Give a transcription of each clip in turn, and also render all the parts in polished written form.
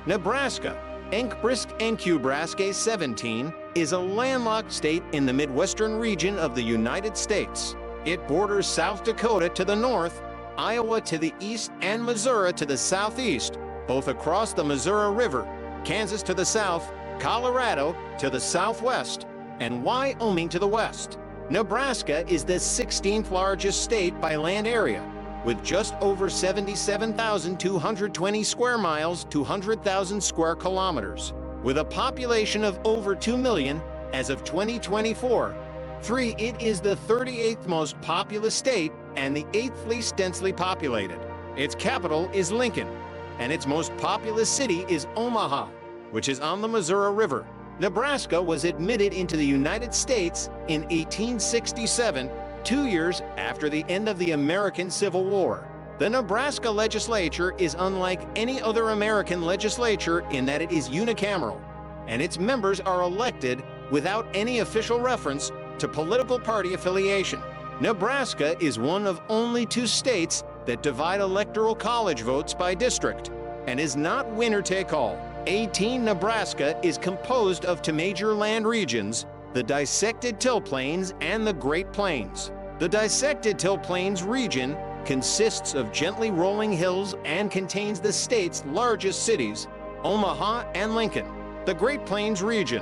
Nebraska, Enkbrisk 17, is a landlocked state in the Midwestern region of the United States. It borders South Dakota to the north, Iowa to the east, and Missouri to the southeast, both across the Missouri River, Kansas to the south, Colorado to the southwest, and Wyoming to the west. Nebraska is the 16th largest state by land area, with just over 77,220 square miles to 100,000 square kilometers. With a population of over 2 million as of 2024, it is the 38th most populous state and the 8th least densely populated. Its capital is Lincoln, and its most populous city is Omaha, which is on the Missouri River. Nebraska was admitted into the United States in 1867, 2 years after the end of the American Civil War. The Nebraska Legislature is unlike any other American legislature in that it is unicameral, and its members are elected without any official reference to political party affiliation. Nebraska is one of only 2 states that divide electoral college votes by district, and is not winner-take-all. 18 Nebraska is composed of 2 major land regions, the dissected Till Plains and the Great Plains. The dissected Till Plains region consists of gently rolling hills and contains the state's largest cities, Omaha and Lincoln. The Great Plains region,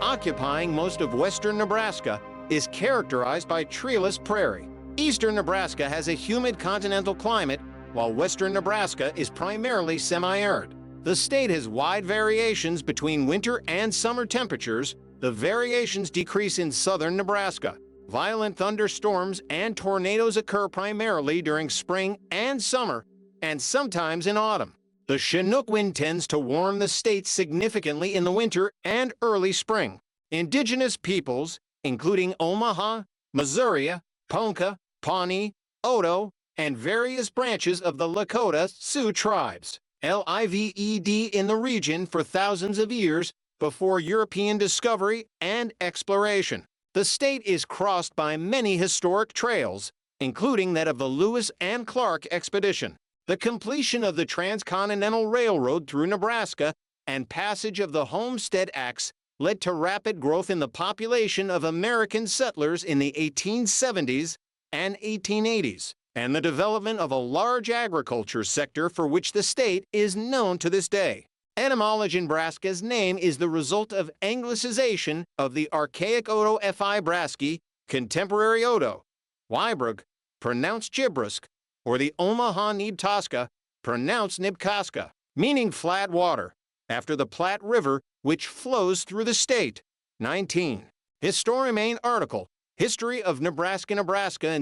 occupying most of western Nebraska, is characterized by treeless prairie. Eastern Nebraska has a humid continental climate, while western Nebraska is primarily semi-arid. The state has wide variations between winter and summer temperatures. The variations decrease in southern Nebraska. Violent thunderstorms and tornadoes occur primarily during spring and summer, and sometimes in autumn. The Chinook wind tends to warm the state significantly in the winter and early spring. Indigenous peoples, including Omaha, Missouri, Ponca, Pawnee, Oto, and various branches of the Lakota Sioux tribes, lived in the region for thousands of years before European discovery and exploration. The state is crossed by many historic trails, including that of the Lewis and Clark expedition. The completion of the Transcontinental Railroad through Nebraska and passage of the Homestead Acts led to rapid growth in the population of American settlers in the 1870s and 1880s, and the development of a large agriculture sector for which the state is known to this day. Etymology: Nebraska's name is the result of anglicization of the archaic Oto Fi Braski, contemporary Oto, Wybrug, pronounced Jibrusk, or the Omaha Nibtaska, pronounced Nibkaska, meaning flat water, after the Platte River, which flows through the state. 19. Historimain article, History of Nebraska in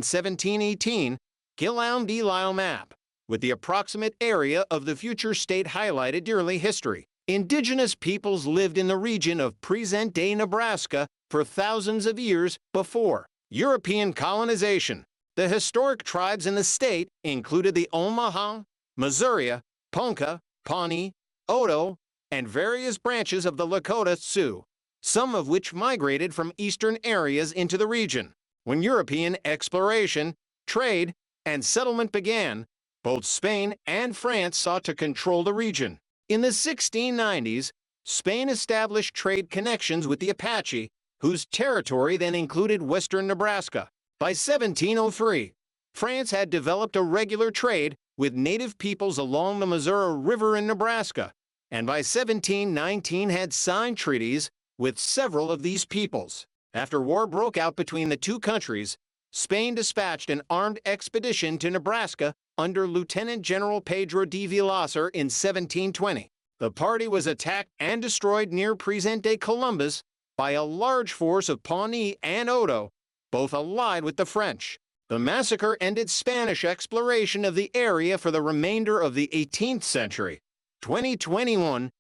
1718, Gillam D. Lyle map, with the approximate area of the future state highlighted yearly history. Indigenous peoples lived in the region of present-day Nebraska for thousands of years before European colonization. The historic tribes in the state included the Omaha, Missouri, Ponca, Pawnee, Oto, and various branches of the Lakota Sioux, some of which migrated from eastern areas into the region. When European exploration, trade, and settlement began, both Spain and France sought to control the region. In the 1690s, Spain established trade connections with the Apache, whose territory then included western Nebraska. By 1703, France had developed a regular trade with native peoples along the Missouri River in Nebraska, and by 1719 had signed treaties with several of these peoples. After war broke out between the 2 countries, Spain dispatched an armed expedition to Nebraska under Lieutenant General Pedro de Villacer in 1720. The party was attacked and destroyed near present-day Columbus by a large force of Pawnee and Oto, both allied with the French. The massacre ended Spanish exploration of the area for the remainder of the 18th century. 2021-22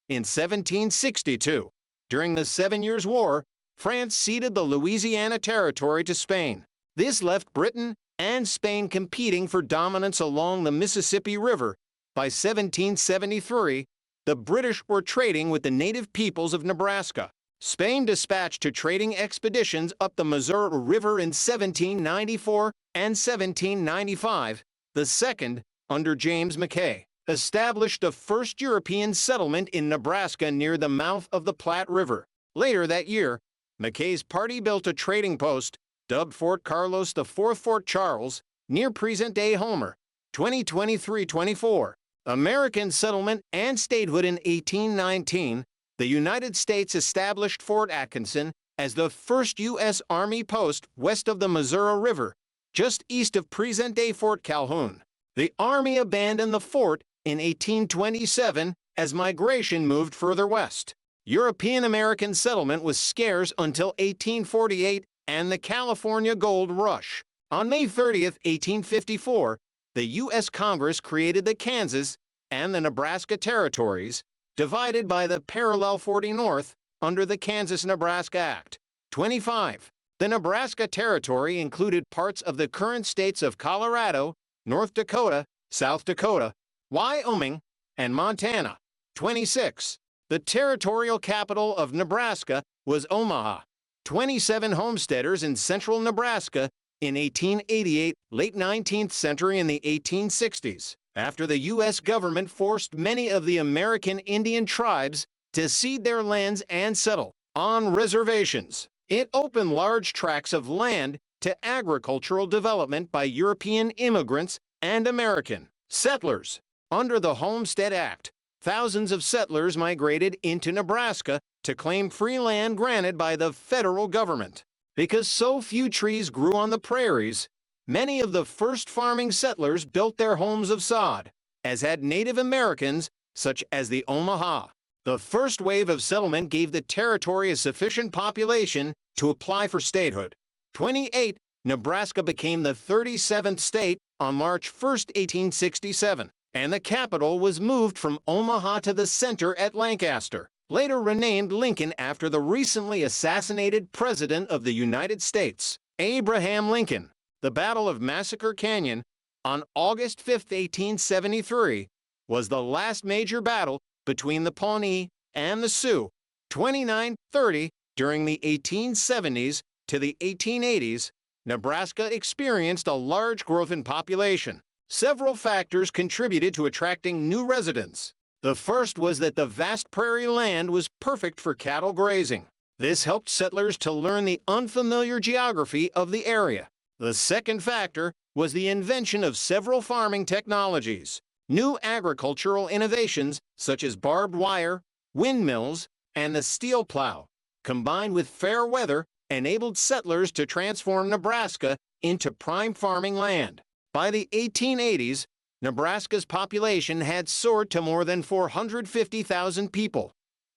in 1762. During the 7 Years' War, France ceded the Louisiana Territory to Spain. This left Britain and Spain competing for dominance along the Mississippi River. By 1773, the British were trading with the native peoples of Nebraska. Spain dispatched 2 trading expeditions up the Missouri River in 1794 and 1795, the second under James Mackay. established the first European settlement in Nebraska near the mouth of the Platte River. Later that year, McKay's party built a trading post, dubbed Fort Carlos the Fourth Fort Charles, near present-day Homer. 2023-24. American settlement and statehood in 1819, the United States established Fort Atkinson as the first U.S. Army post west of the Missouri River, just east of present-day Fort Calhoun. The Army abandoned the fort in 1827 as migration moved further west. European-American settlement was scarce until 1848 and the California Gold Rush. On May 30, 1854, the U.S. Congress created the Kansas and the Nebraska territories, divided by the parallel 40 North under the Kansas-Nebraska Act. 25. The Nebraska Territory included parts of the current states of Colorado, North Dakota, South Dakota, Wyoming, and Montana. 26. The territorial capital of Nebraska was Omaha. 27 homesteaders in central Nebraska in 1888, late 19th century in the 1860s, after the U.S. government forced many of the American Indian tribes to cede their lands and settle on reservations. It opened large tracts of land to agricultural development by European immigrants and American settlers. Under the Homestead Act, thousands of settlers migrated into Nebraska to claim free land granted by the federal government. Because so few trees grew on the prairies, many of the first farming settlers built their homes of sod, as had Native Americans, such as the Omaha. The first wave of settlement gave the territory a sufficient population to apply for statehood. 28. Nebraska became the 37th state on March 1, 1867, and the capital was moved from Omaha to the center at Lancaster, later renamed Lincoln after the recently assassinated President of the United States, Abraham Lincoln. The Battle of Massacre Canyon, on August 5, 1873, was the last major battle between the Pawnee and the Sioux. 29-30. During the 1870s to the 1880s, Nebraska experienced a large growth in population. Several factors contributed to attracting new residents. The first was that the vast prairie land was perfect for cattle grazing. This helped settlers to learn the unfamiliar geography of the area. The second factor was the invention of several farming technologies. New agricultural innovations, such as barbed wire, windmills, and the steel plow, combined with fair weather, enabled settlers to transform Nebraska into prime farming land. By the 1880s, Nebraska's population had soared to more than 450,000 people.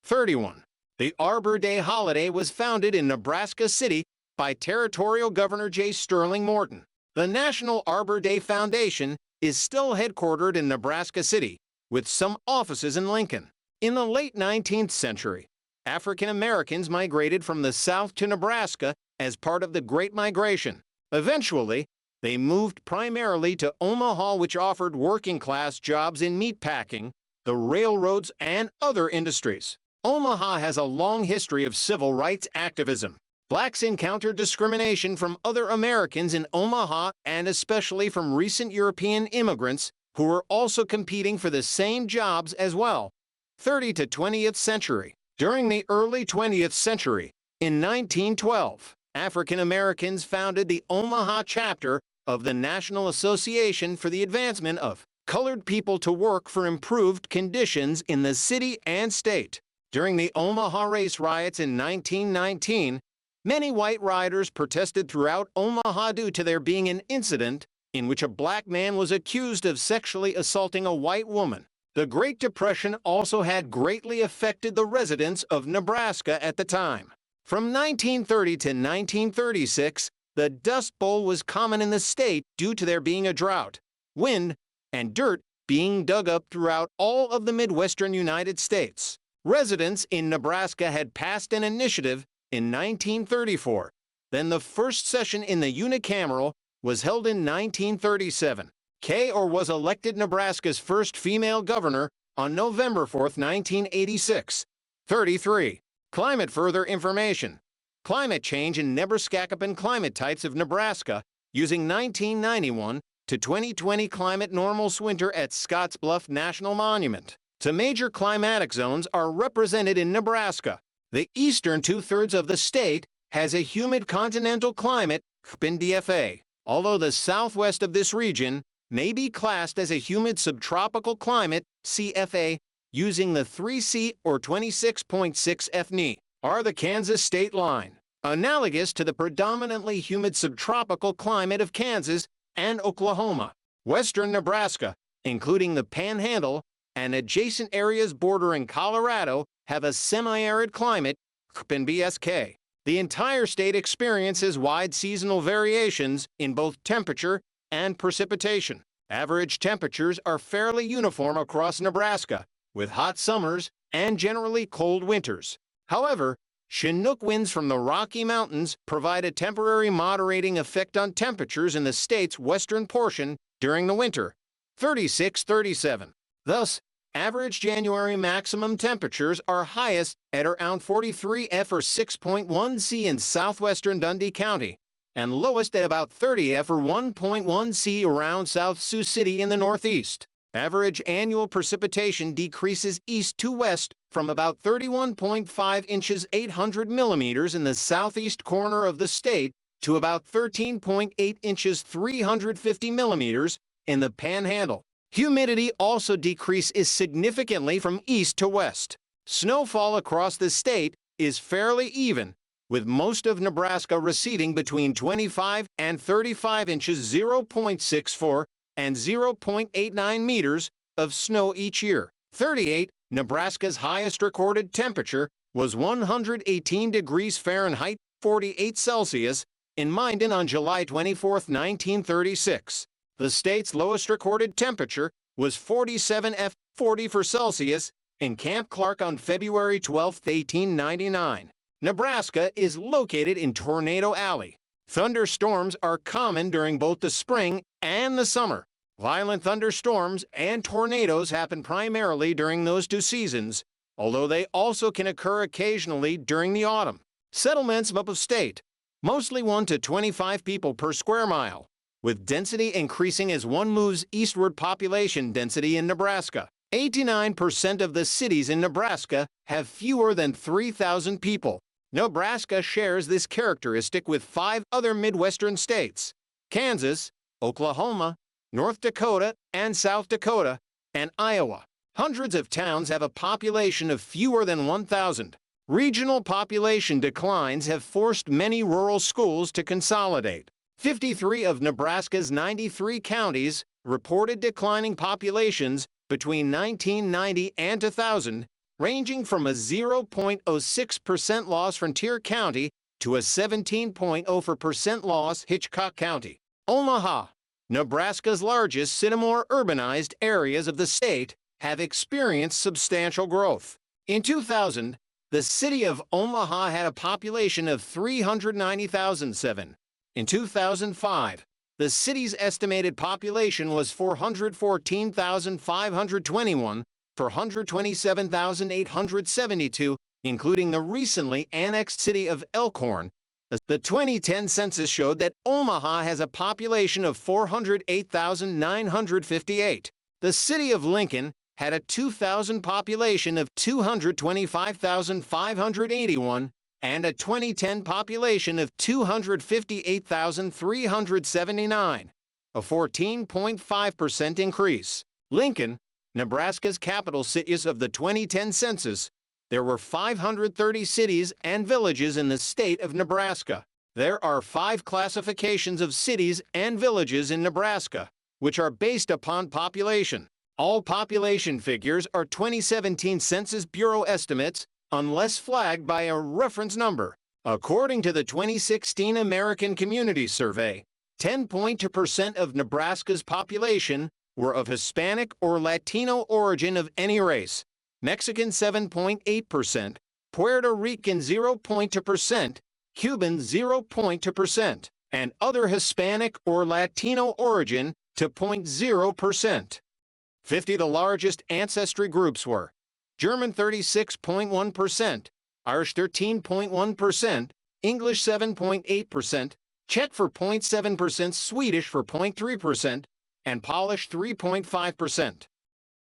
31. The Arbor Day holiday was founded in Nebraska City by Territorial Governor J. Sterling Morton. The National Arbor Day Foundation is still headquartered in Nebraska City, with some offices in Lincoln. In the late 19th century, African Americans migrated from the South to Nebraska as part of the Great Migration. Eventually, they moved primarily to Omaha, which offered working-class jobs in meatpacking, the railroads, and other industries. Omaha has a long history of civil rights activism. Blacks encountered discrimination from other Americans in Omaha and especially from recent European immigrants who were also competing for the same jobs as well. 30 to 20th century. During the early 20th century, in 1912, African Americans founded the Omaha chapter of the National Association for the Advancement of Colored People to work for improved conditions in the city and state. During the Omaha race riots in 1919, many white riders protested throughout Omaha due to there being an incident in which a black man was accused of sexually assaulting a white woman. The Great Depression also had greatly affected the residents of Nebraska at the time. From 1930 to 1936, the Dust Bowl was common in the state due to there being a drought, wind, and dirt being dug up throughout all of the Midwestern United States. Residents in Nebraska had passed an initiative in 1934. Then the first session in the unicameral was held in 1937. Kay Orr was elected Nebraska's first female governor on November 4, 1986. 33. Climate further information. Climate change in Nebraska climate types of Nebraska using 1991 to 2020 climate normals winter at Scottsbluff National Monument. The major climatic zones are represented in Nebraska. The eastern two-thirds of the state has a humid continental climate, DFA, although the southwest of this region may be classed as a humid subtropical climate, CFA, using the 3C or 26.6 FNI, are the Kansas state line, analogous to the predominantly humid subtropical climate of Kansas and Oklahoma. Western Nebraska, including the Panhandle and adjacent areas bordering Colorado, have a semi-arid climate, BSK. The entire state experiences wide seasonal variations in both temperature and precipitation. Average temperatures are fairly uniform across Nebraska, with hot summers and generally cold winters. However, Chinook winds from the Rocky Mountains provide a temporary moderating effect on temperatures in the state's western portion during the winter, 36-37. Thus, average January maximum temperatures are highest at around 43 F or 6.1 C in southwestern Dundee County, and lowest at about 30 F or 1.1 C around South Sioux City in the northeast. Average annual precipitation decreases east to west from about 31.5 inches 800 millimeters in the southeast corner of the state to about 13.8 inches 350 millimeters in the Panhandle. Humidity also decreases significantly from east to west. Snowfall across the state is fairly even, with most of Nebraska receiving between 25 and 35 inches 0.64 and 0.89 meters of snow each year. 38, Nebraska's highest recorded temperature was 118 degrees Fahrenheit, 48 Celsius, in Minden on July 24, 1936. The state's lowest recorded temperature was 47 F, 40 for Celsius, in Camp Clark on February 12, 1899. Nebraska is located in Tornado Alley. Thunderstorms are common during both the spring and the summer. Violent thunderstorms and tornadoes happen primarily during those two seasons, although they also can occur occasionally during the autumn. Settlements upstate, mostly 1 to 25 people per square mile, with density increasing as one moves eastward. Population density in Nebraska. 89% of the cities in Nebraska have fewer than 3,000 people. Nebraska shares this characteristic with 5 other Midwestern states: Kansas, Oklahoma, North Dakota, and South Dakota, and Iowa. Hundreds of towns have a population of fewer than 1,000. Regional population declines have forced many rural schools to consolidate. 53 of Nebraska's 93 counties reported declining populations between 1990 and 2000, ranging from a 0.06% loss Frontier County to a 17.04% loss Hitchcock County. Omaha, Nebraska's largest city, more urbanized areas of the state, have experienced substantial growth. In 2000, the city of Omaha had a population of 390,007. In 2005, the city's estimated population was 414,521 for 127,872, including the recently annexed city of Elkhorn. The 2010 census showed that Omaha has a population of 408,958. The city of Lincoln had a 2000 population of 225,581 and a 2010 population of 258,379, a 14.5% increase. Lincoln, Nebraska's capital city of the 2010 census. There were 530 cities and villages in the state of Nebraska. There are 5 classifications of cities and villages in Nebraska, which are based upon population. All population figures are 2017 Census Bureau estimates, unless flagged by a reference number. According to the 2016 American Community Survey, 10.2% of Nebraska's population were of Hispanic or Latino origin of any race. Mexican 7.8%, Puerto Rican 0.2%, Cuban 0.2%, and other Hispanic or Latino origin to 0.0%. 50 the largest ancestry groups were: German 36.1%, Irish 13.1%, English 7.8%, Czech for 0.7%, Swedish for 0.3%, and Polish 3.5%.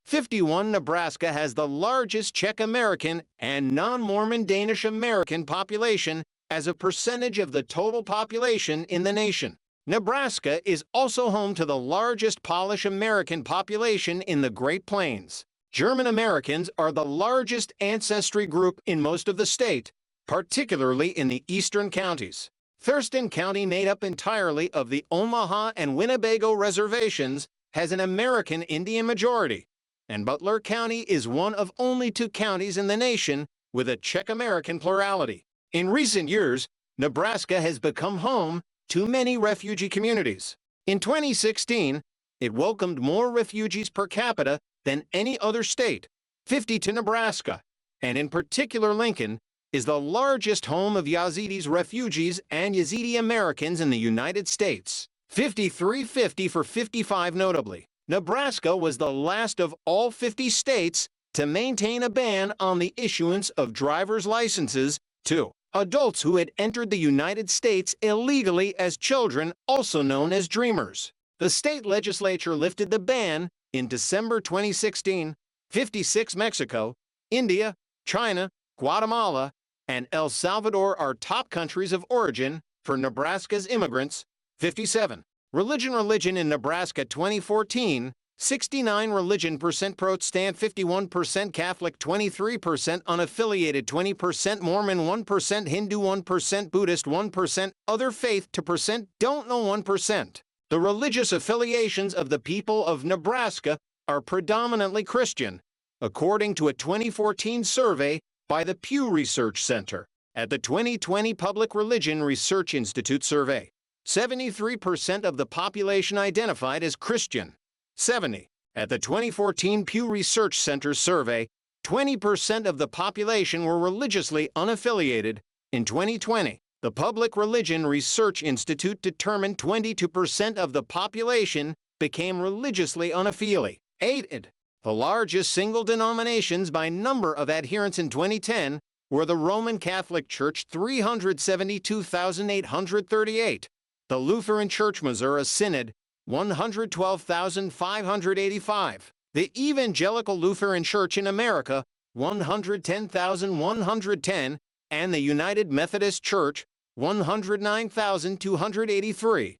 51. Nebraska has the largest Czech American and non-Mormon Danish American population as a percentage of the total population in the nation. Nebraska is also home to the largest Polish American population in the Great Plains. German Americans are the largest ancestry group in most of the state, particularly in the eastern counties. Thurston County, made up entirely of the Omaha and Winnebago reservations, has an American Indian majority, and Butler County is one of only 2 counties in the nation with a Czech American plurality. In recent years, Nebraska has become home to many refugee communities. In 2016, it welcomed more refugees per capita than any other state, 50 to Nebraska, and in particular Lincoln is the largest home of Yazidis refugees and Yazidi Americans in the United States. 53-50 for 55 notably. Nebraska was the last of all 50 states to maintain a ban on the issuance of driver's licenses to adults who had entered the United States illegally as children, also known as dreamers. The state legislature lifted the ban in December 2016. 56. Mexico, India, China, Guatemala, and El Salvador are top countries of origin for Nebraska's immigrants. 57. Religion in Nebraska 2014, 69 religion percent Protestant, 51% Catholic, 23% unaffiliated, 20% Mormon, 1% Hindu, 1% Buddhist, 1% other faith, 2% don't know, 1%. The religious affiliations of the people of Nebraska are predominantly Christian, according to a 2014 survey by the Pew Research Center at the 2020 Public Religion Research Institute survey. 73% of the population identified as Christian. 70. At the 2014 Pew Research Center survey, 20% of the population were religiously unaffiliated. In 2020, the Public Religion Research Institute determined 22% of the population became religiously unaffiliated. The largest single denominations by number of adherents in 2010 were the Roman Catholic Church, 372,838, the Lutheran Church Missouri Synod, 112,585, the Evangelical Lutheran Church in America, 110,110, and the United Methodist Church, 109,283.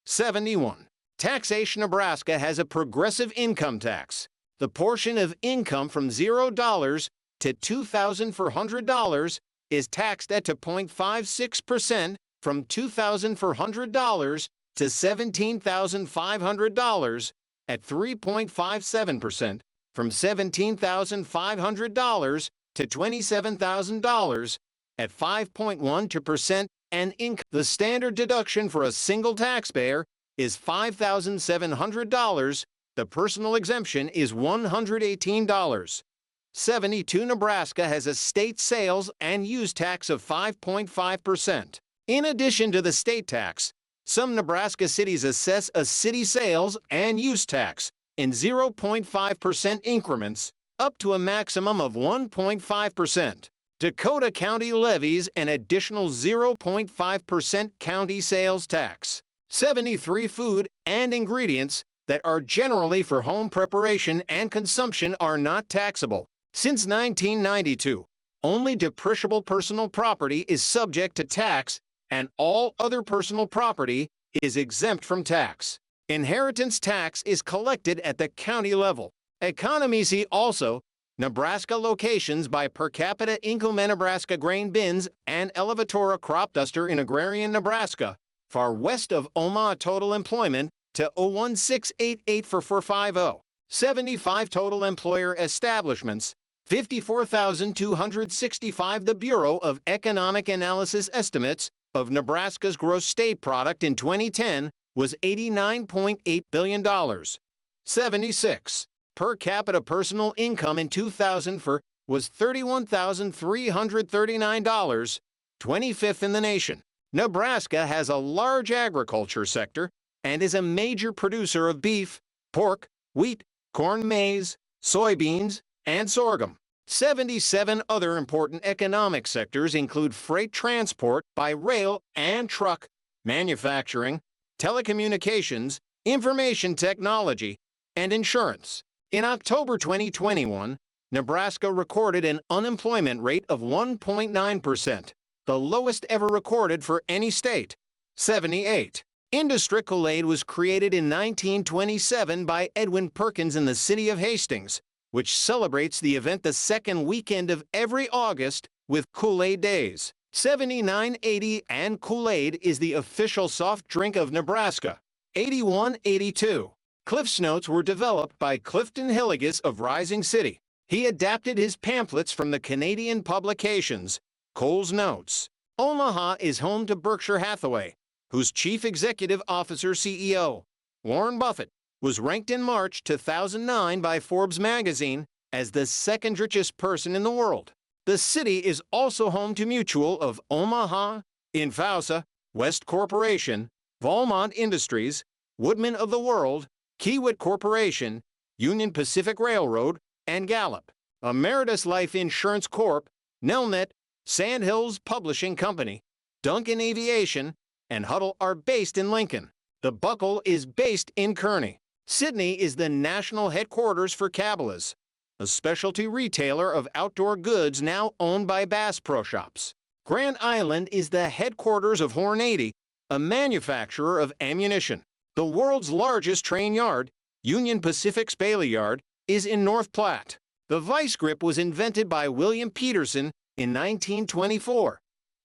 71. Taxation. Nebraska has a progressive income tax. The portion of income from $0 to $2,400 is taxed at 2.56%, from $2,400 to $17,500 at 3.57%, from $17,500 to $27,000 at 5.12%, and the standard deduction for a single taxpayer is $5,700. The personal exemption is $118. 72. Nebraska has a state sales and use tax of 5.5%. In addition to the state tax, some Nebraska cities assess a city sales and use tax in 0.5% increments, up to a maximum of 1.5%. Dakota County levies an additional 0.5% county sales tax. 73. Food and ingredients that are generally for home preparation and consumption are not taxable. Since 1992, only depreciable personal property is subject to tax, and all other personal property is exempt from tax. Inheritance tax is collected at the county level. Economy. See also Nebraska locations by per capita income. Nebraska grain bins and Elevatora crop duster in agrarian Nebraska, far west of Omaha. Total employment to 01688 for 450. 75. Total employer establishments, 54,265. The Bureau of Economic Analysis estimates of Nebraska's gross state product in 2010 was $89.8 billion. 76. Per capita personal income in 2004 was $31,339, 25th in the nation. Nebraska has a large agriculture sector and is a major producer of beef, pork, wheat, corn, maize, soybeans, and sorghum. 77. Other important economic sectors include freight transport by rail and truck, manufacturing, telecommunications, information technology, and insurance. In October 2021, Nebraska recorded an unemployment rate of 1.9%, the lowest ever recorded for any state. 78. Industrial aid was created in 1927 by Edwin Perkins in the city of Hastings, which celebrates the event the second weekend of every August with Kool-Aid Days. 79. And Kool-Aid is the official soft drink of Nebraska. 81. Cliff's Notes were developed by Clifton Hilligus of Rising City. He adapted his pamphlets from the Canadian publications Cole's Notes. Omaha is home to Berkshire Hathaway, whose Chief Executive Officer CEO, Warren Buffett, was ranked in March 2009 by Forbes magazine as the second richest person in the world. The city is also home to Mutual of Omaha, Infausa, West Corporation, Valmont Industries, Woodman of the World, Kiewit Corporation, Union Pacific Railroad, and Gallup. Emeritus Life Insurance Corp., Nelnet, Sandhills Publishing Company, Duncan Aviation, and Huddle are based in Lincoln. The Buckle is based in Kearney. Sydney is the national headquarters for Cabela's, a specialty retailer of outdoor goods now owned by Bass Pro Shops. Grand Island is the headquarters of Horn 80, a manufacturer of ammunition. The world's largest train yard, Union Pacific's Bailey Yard, is in North Platte. The vice grip was invented by William Peterson in 1924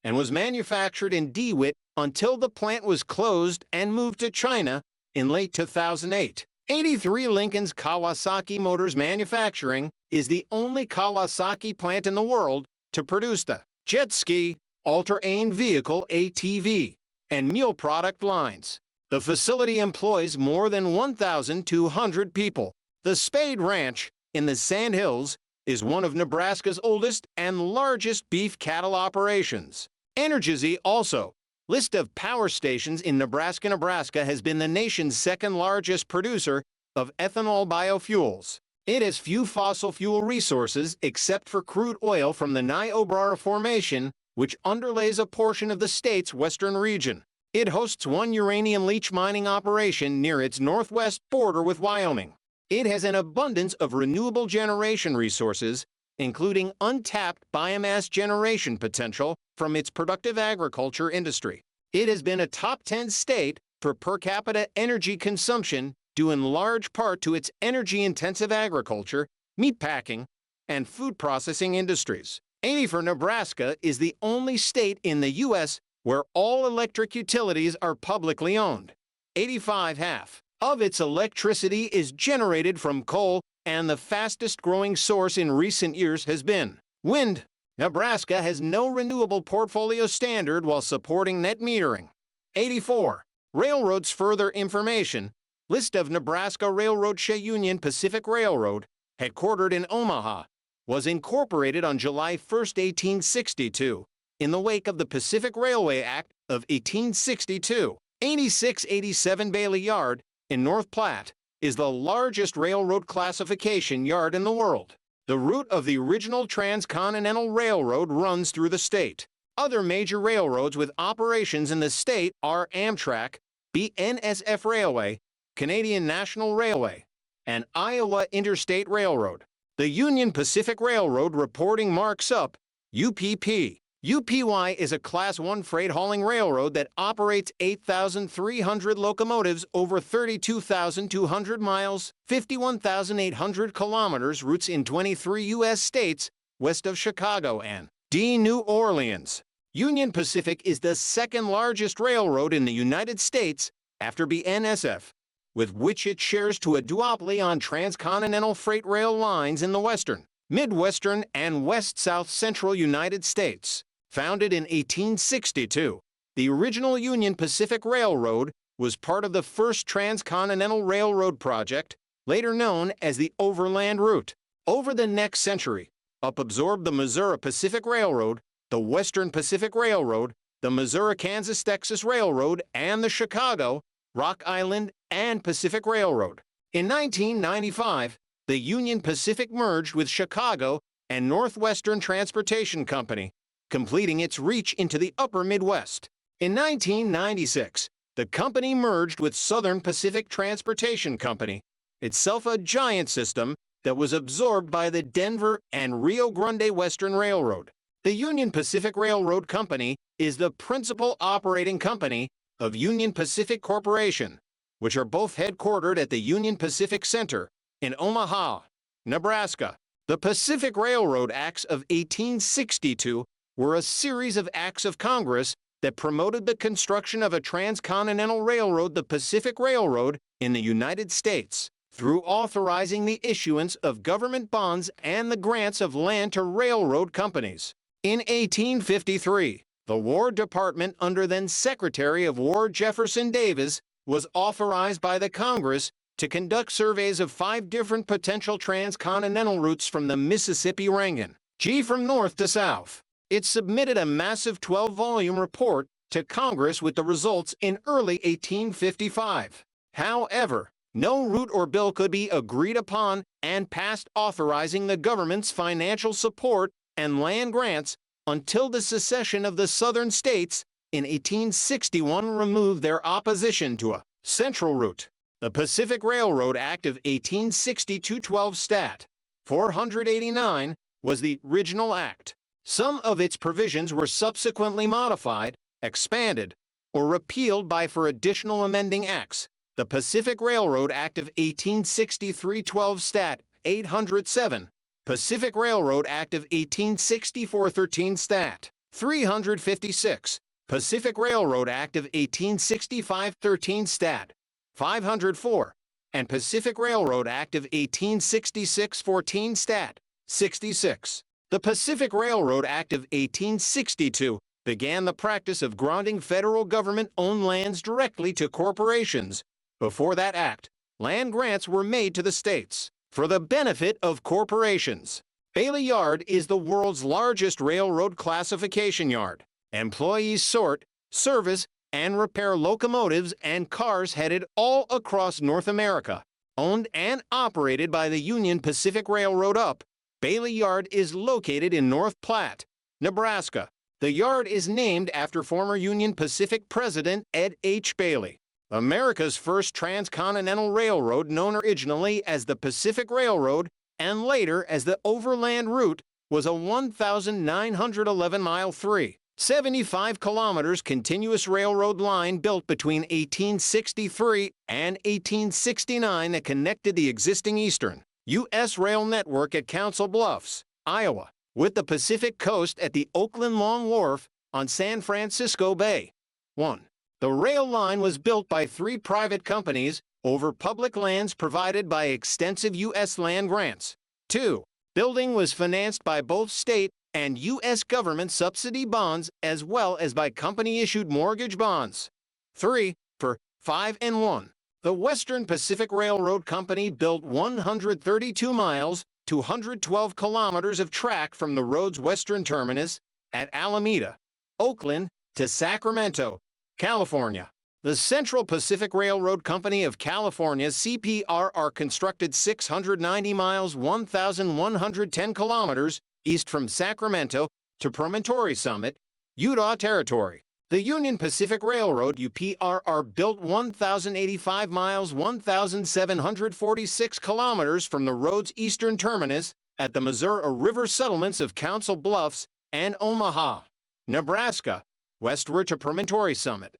and was manufactured in DeWitt until the plant was closed and moved to China in late 2008. 83. Lincoln's Kawasaki Motors Manufacturing is the only Kawasaki plant in the world to produce the jet ski, all-terrain vehicle ATV, and mule product lines. The facility employs more than 1,200 people. The Spade Ranch in the Sandhills is one of Nebraska's oldest and largest beef cattle operations. Energy also, list of power stations in Nebraska. Nebraska has been the nation's second largest producer of ethanol biofuels. It has few fossil fuel resources except for crude oil from the Niobrara Formation, which underlays a portion of the state's western region. It hosts one uranium leach mining operation near its northwest border with Wyoming. It has an abundance of renewable generation resources, including untapped biomass generation potential from its productive agriculture industry. It has been a top 10 state for per capita energy consumption due in large part to its energy-intensive agriculture, meatpacking, and food processing industries. 80. For Nebraska is the only state in the U.S. where all electric utilities are publicly owned. 85. Half of its electricity is generated from coal, and the fastest-growing source in recent years has been wind. Nebraska has no renewable portfolio standard while supporting net metering. 84. Railroads. Further information. List of Nebraska Railroad. Union Pacific Railroad, headquartered in Omaha, was incorporated on July 1, 1862, in the wake of the Pacific Railway Act of 1862. 86. 87. Bailey Yard, in North Platte, is the largest railroad classification yard in the world. The route of the original Transcontinental Railroad runs through the state. Other major railroads with operations in the state are Amtrak, BNSF Railway, Canadian National Railway, and Iowa Interstate Railroad. The Union Pacific Railroad reporting marks up UPP. UPY is a Class 1 freight hauling railroad that operates 8,300 locomotives over 32,200 miles, 51,800 kilometers routes in 23 U.S. states west of Chicago and New Orleans. Union Pacific is the second largest railroad in the United States after BNSF, with which it shares to a duopoly on transcontinental freight rail lines in the western, Midwestern, and west-south central United States. Founded in 1862, the original Union Pacific Railroad was part of the first Transcontinental Railroad project, later known as the Overland Route. Over the next century, UP absorbed the Missouri Pacific Railroad, the Western Pacific Railroad, the Missouri-Kansas-Texas Railroad, and the Chicago, Rock Island, and Pacific Railroad. In 1995, the Union Pacific merged with Chicago and Northwestern Transportation Company, completing its reach into the upper Midwest. In 1996, the company merged with Southern Pacific Transportation Company, itself a giant system that was absorbed by the Denver and Rio Grande Western Railroad. The Union Pacific Railroad Company is the principal operating company of Union Pacific Corporation, which are both headquartered at the Union Pacific Center in Omaha, Nebraska. The Pacific Railroad Acts of 1862 were a series of acts of Congress that promoted the construction of a transcontinental railroad, the Pacific Railroad, in the United States, through authorizing the issuance of government bonds and the grants of land to railroad companies. In 1853, the War Department under then Secretary of War Jefferson Davis was authorized by the Congress to conduct surveys of 5 different potential transcontinental routes from the Mississippi Rangan from north to south. It submitted a massive 12-volume report to Congress with the results in early 1855. However, no route or bill could be agreed upon and passed authorizing the government's financial support and land grants until the secession of the southern states in 1861 removed their opposition to a central route. The Pacific Railroad Act of 1862 12 Stat. 489 was the original act. Some of its provisions were subsequently modified, expanded, or repealed by for additional amending acts. The Pacific Railroad Act of 1863 12 Stat. 807, Pacific Railroad Act of 1864 13 Stat. 356, Pacific Railroad Act of 1865 13 Stat. 504, and Pacific Railroad Act of 1866 14 Stat. 66. The Pacific Railroad Act of 1862 began the practice of granting federal government-owned lands directly to corporations. Before that act, land grants were made to the states for the benefit of corporations. Bailey Yard is the world's largest railroad classification yard. Employees sort, service, and repair locomotives and cars headed all across North America. Owned and operated by the Union Pacific Railroad Up, Bailey Yard is located in North Platte, Nebraska. The yard is named after former Union Pacific President Ed H. Bailey. America's first transcontinental railroad, known originally as the Pacific Railroad and later as the Overland Route, was a 1,911-mile 375 kilometers continuous railroad line built between 1863 and 1869 that connected the existing Eastern U.S. rail network at Council Bluffs, Iowa, with the Pacific Coast at the Oakland Long Wharf on San Francisco Bay. 1. The rail line was built by 3 private companies over public lands provided by extensive U.S. land grants. 2. Building was financed by both state and U.S. government subsidy bonds as well as by company-issued mortgage bonds. 3. For 5 and 1. The Western Pacific Railroad Company built 132 miles, 212 kilometers of track from the road's western terminus at Alameda, Oakland, to Sacramento, California. The Central Pacific Railroad Company of California (CPRR) constructed 690 miles, 1,110 kilometers east from Sacramento to Promontory Summit, Utah Territory. The Union Pacific Railroad (UPRR) built 1,085 miles, 1,746 kilometers from the road's eastern terminus at the Missouri River settlements of Council Bluffs and Omaha, Nebraska, westward to Promontory Summit.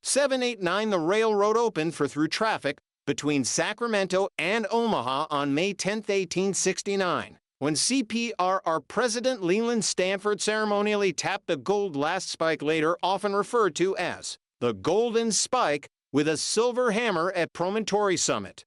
789 The railroad opened for through traffic between Sacramento and Omaha on May 10, 1869. When CPRR President Leland Stanford ceremonially tapped the gold last spike, later often referred to as the Golden Spike, with a silver hammer at Promontory Summit.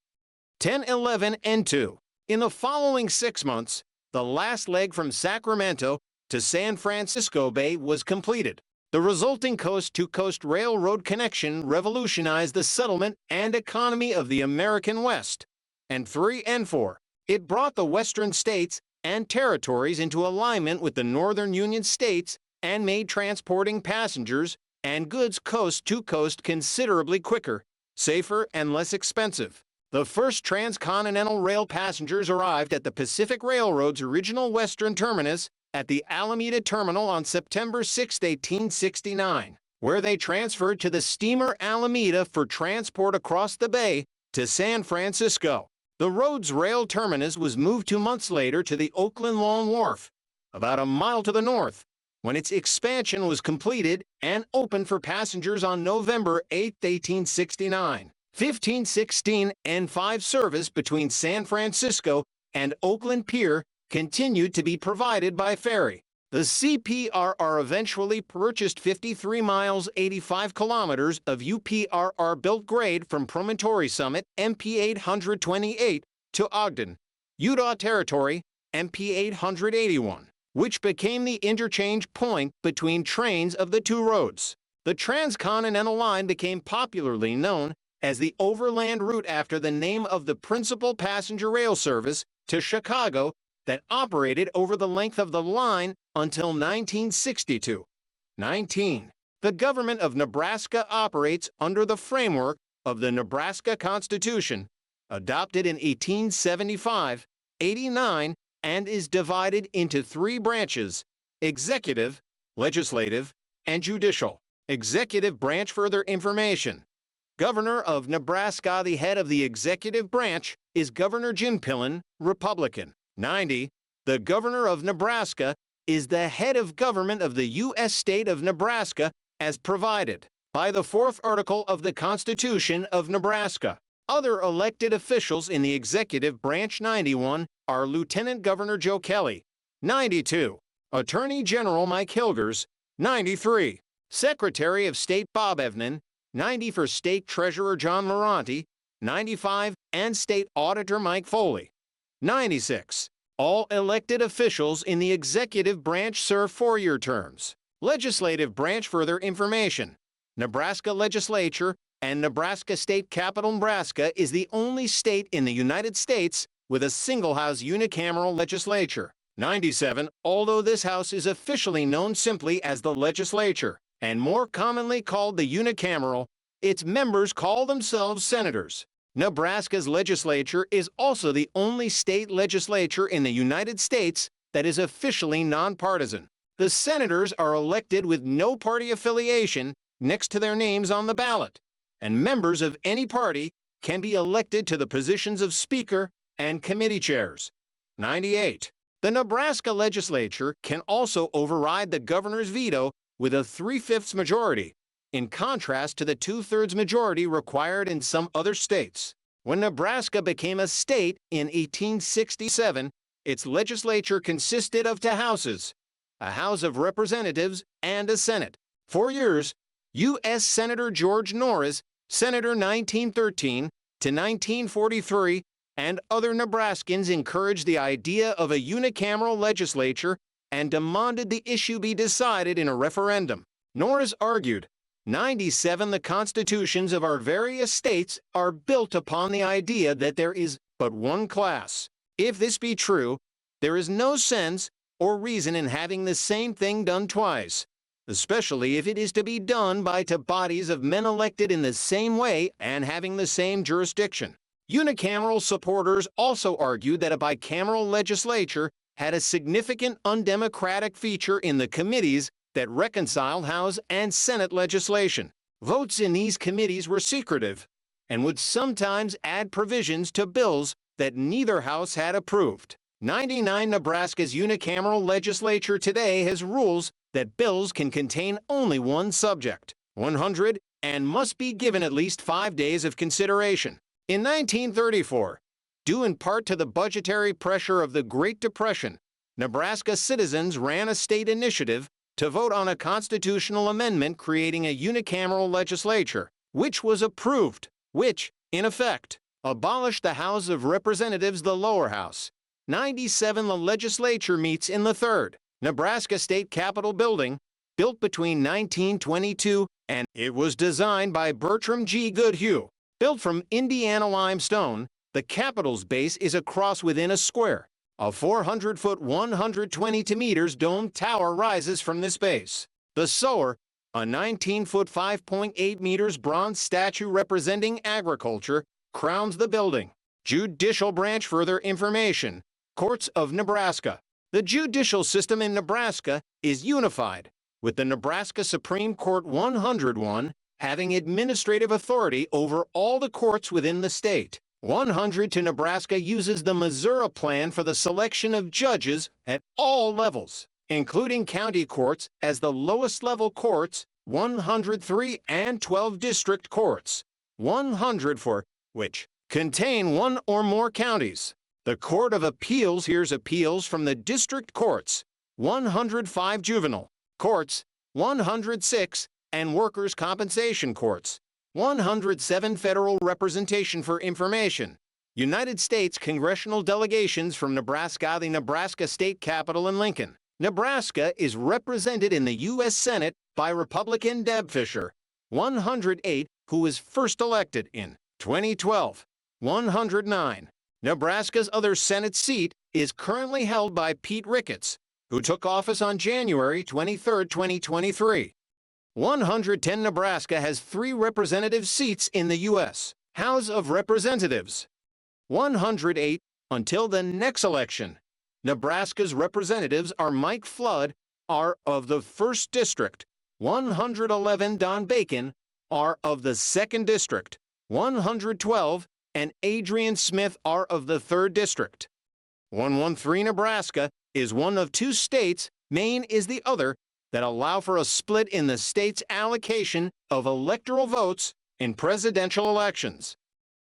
10, 11, and 2. In the following 6 months, the last leg from Sacramento to San Francisco Bay was completed. The resulting coast-to-coast railroad connection revolutionized the settlement and economy of the American West. And 3 and 4. It brought the western states and territories into alignment with the northern Union states and made transporting passengers and goods coast to coast considerably quicker, safer, and less expensive. The first transcontinental rail passengers arrived at the Pacific Railroad's original western terminus at the Alameda Terminal on September 6, 1869. where they transferred to the steamer Alameda for transport across the bay to San Francisco. The road's rail terminus was moved 2 months later to the Oakland Long Wharf, about a mile to the north, when its expansion was completed and opened for passengers on November 8, 1869. 1516 and 5 service between San Francisco and Oakland Pier continued to be provided by ferry. The CPRR eventually purchased 53 miles 85 kilometers of UPRR built grade from Promontory Summit MP 828 to Ogden, Utah Territory MP 881, which became the interchange point between trains of the two roads. The transcontinental line became popularly known as the Overland Route after the name of the principal passenger rail service to Chicago that operated over the length of the line until 1962. 19. The government of Nebraska operates under the framework of the Nebraska Constitution, adopted in 1875, 89, and is divided into 3 branches: executive, legislative, and judicial. Executive branch. Further information. Governor of Nebraska. The head of the executive branch is Governor Jim Pillen, Republican. 90. The governor of Nebraska is the head of government of the U.S. state of Nebraska as provided by the 4th article of the Constitution of Nebraska. Other elected officials in the executive branch. 91 are Lieutenant Governor Joe Kelly. 92. Attorney General Mike Hilgers. 93. Secretary of State Bob Evnen. 90 for State Treasurer John Moranti. 95 and State Auditor Mike Foley. 96. All elected officials in the executive branch serve 4-year terms. Legislative branch. Further information. Nebraska Legislature and Nebraska State Capital. Nebraska is the only state in the United States with a single-house unicameral legislature. 97. Although this house is officially known simply as the legislature, and more commonly called the unicameral, its members call themselves senators. Nebraska's legislature is also the only state legislature in the United States that is officially nonpartisan. The senators are elected with no party affiliation next to their names on the ballot, and members of any party can be elected to the positions of speaker and committee chairs. 98. The Nebraska legislature can also override the governor's veto with a 3/5 majority, in contrast to the 2/3 majority required in some other states. When Nebraska became a state in 1867, its legislature consisted of 2 houses, a House of Representatives and a Senate. 4 years, U.S. Senator George Norris, Senator 1913 to 1943, and other Nebraskans encouraged the idea of a unicameral legislature and demanded the issue be decided in a referendum. Norris argued, 97. The constitutions of our various states are built upon the idea that there is but one class. If this be true, there is no sense or reason in having the same thing done twice, especially if it is to be done by 2 bodies of men elected in the same way and having the same jurisdiction. Unicameral supporters also argued that a bicameral legislature had a significant undemocratic feature in the committees that reconciled House and Senate legislation. Votes in these committees were secretive and would sometimes add provisions to bills that neither house had approved. 99. Nebraska's unicameral legislature today has rules that bills can contain only one subject. 100. And must be given at least 5 days of consideration. In 1934, due in part to the budgetary pressure of the Great Depression, Nebraska citizens ran a state initiative to vote on a constitutional amendment creating a unicameral legislature, which was approved, which, in effect, abolished the House of Representatives, the lower house. 97. The legislature meets in the 3rd Nebraska State Capitol building, built between 1922 and it was designed by Bertram G. Goodhue. Built from Indiana limestone, the Capitol's base is a cross within a square. A 400-foot, 122 meters domed tower rises from this base. The Sower, a 19-foot, 5.8 meters bronze statue representing agriculture, crowns the building. Judicial branch. Further information. Courts of Nebraska. The judicial system in Nebraska is unified, with the Nebraska Supreme Court 101 having administrative authority over all the courts within the state. 100 to Nebraska uses the Missouri plan for the selection of judges at all levels, including county courts as the lowest level courts, 103 and 12 district courts, 100 for which contain one or more counties. The Court of Appeals hears appeals from the district courts, 105 juvenile courts, 106, and workers' compensation courts, 107 federal representation for information. United States congressional delegations from Nebraska, the Nebraska state capitol in Lincoln. Nebraska is represented in the U.S. Senate by Republican Deb Fischer, 108, who was first elected in 2012, 109. Nebraska's other Senate seat is currently held by Pete Ricketts, who took office on January 23, 2023. 110 Nebraska has 3 representative seats in the U.S. House of Representatives. 108 until the next election. Nebraska's representatives are Mike Flood, R. of the 1st District, 111 Don Bacon, R. of the 2nd District, 112, and Adrian Smith, R. of the 3rd District. 113 Nebraska is one of 2 states, Maine is the other, that allow for a split in the state's allocation of electoral votes in presidential elections.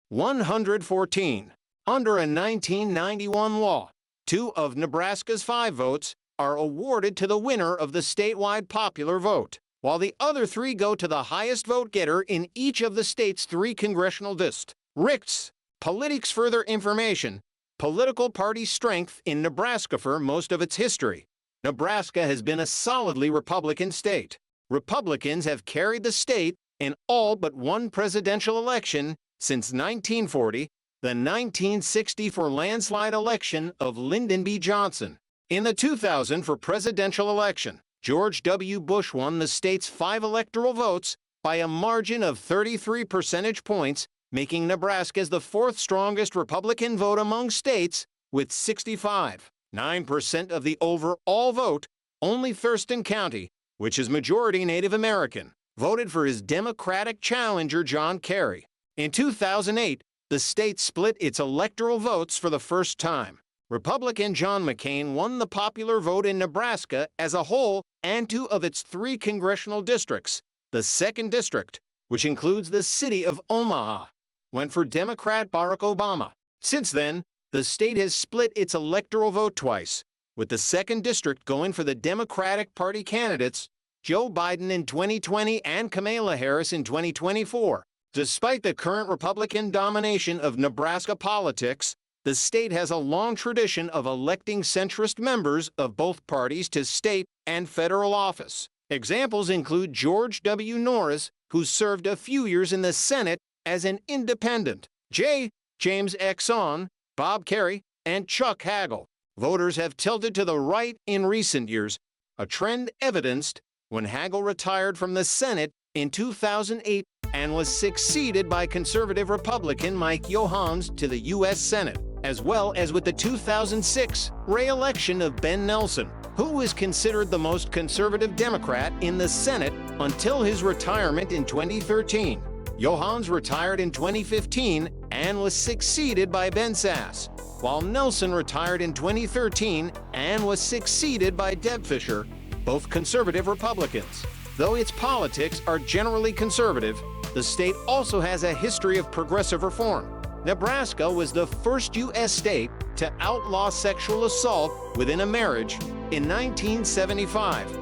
114. Under a 1991 law, 2 of Nebraska's 5 votes are awarded to the winner of the statewide popular vote, while the other 3 go to the highest vote getter in each of the state's 3 congressional districts. Politics. Further information. Political party strength in Nebraska. For most of its history, Nebraska has been a solidly Republican state. Republicans have carried the state in all but one presidential election since 1940, the 1964 landslide election of Lyndon B. Johnson. In the 2000 presidential election, George W. Bush won the state's 5 electoral votes by a margin of 33 percentage points, making Nebraska's the 4th strongest Republican vote among states with 65.9% of the overall vote. Only Thurston County, which is majority Native American, voted for his Democratic challenger John Kerry. In 2008, the state split its electoral votes for the first time. Republican John McCain won the popular vote in Nebraska as a whole and 2 of its 3 congressional districts. The 2nd District, which includes the city of Omaha, went for Democrat Barack Obama. Since then, the state has split its electoral vote twice, with the 2nd District going for the Democratic Party candidates Joe Biden in 2020 and Kamala Harris in 2024. Despite the current Republican domination of Nebraska politics, the state has a long tradition of electing centrist members of both parties to state and federal office. Examples include George W. Norris, who served a few years in the Senate as an independent, James Exon, Bob Kerrey, and Chuck Hagel. Voters have tilted to the right in recent years, a trend evidenced when Hagel retired from the Senate in 2008 and was succeeded by conservative Republican Mike Johanns to the U.S. Senate, as well as with the 2006 re-election of Ben Nelson, who was considered the most conservative Democrat in the Senate until his retirement in 2013. Johanns retired in 2015 and was succeeded by Ben Sass, while Nelson retired in 2013 and was succeeded by Deb Fischer, both conservative Republicans. Though its politics are generally conservative, the state also has a history of progressive reform. Nebraska was the first U.S. state to outlaw sexual assault within a marriage in 1975.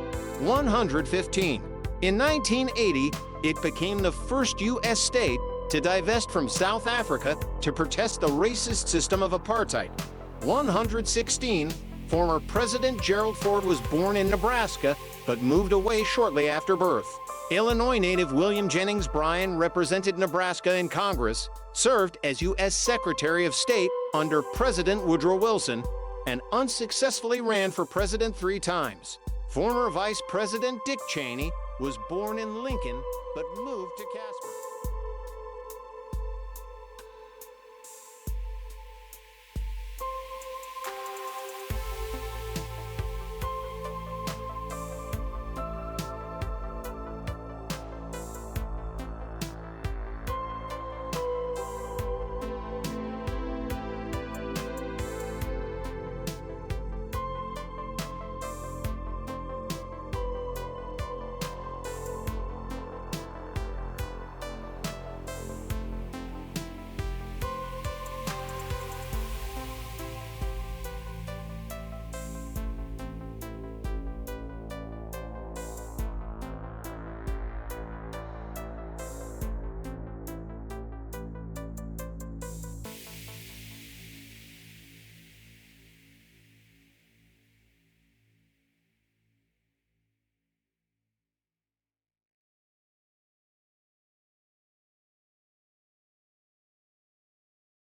115. In 1980, it became the first U.S. state to divest from South Africa to protest the racist system of apartheid. 116. Former President Gerald Ford was born in Nebraska, but moved away shortly after birth. Illinois native William Jennings Bryan represented Nebraska in Congress, served as U.S. Secretary of State under President Woodrow Wilson, and unsuccessfully ran for president 3 times. Former Vice President Dick Cheney was born in Lincoln, but moved to Casper.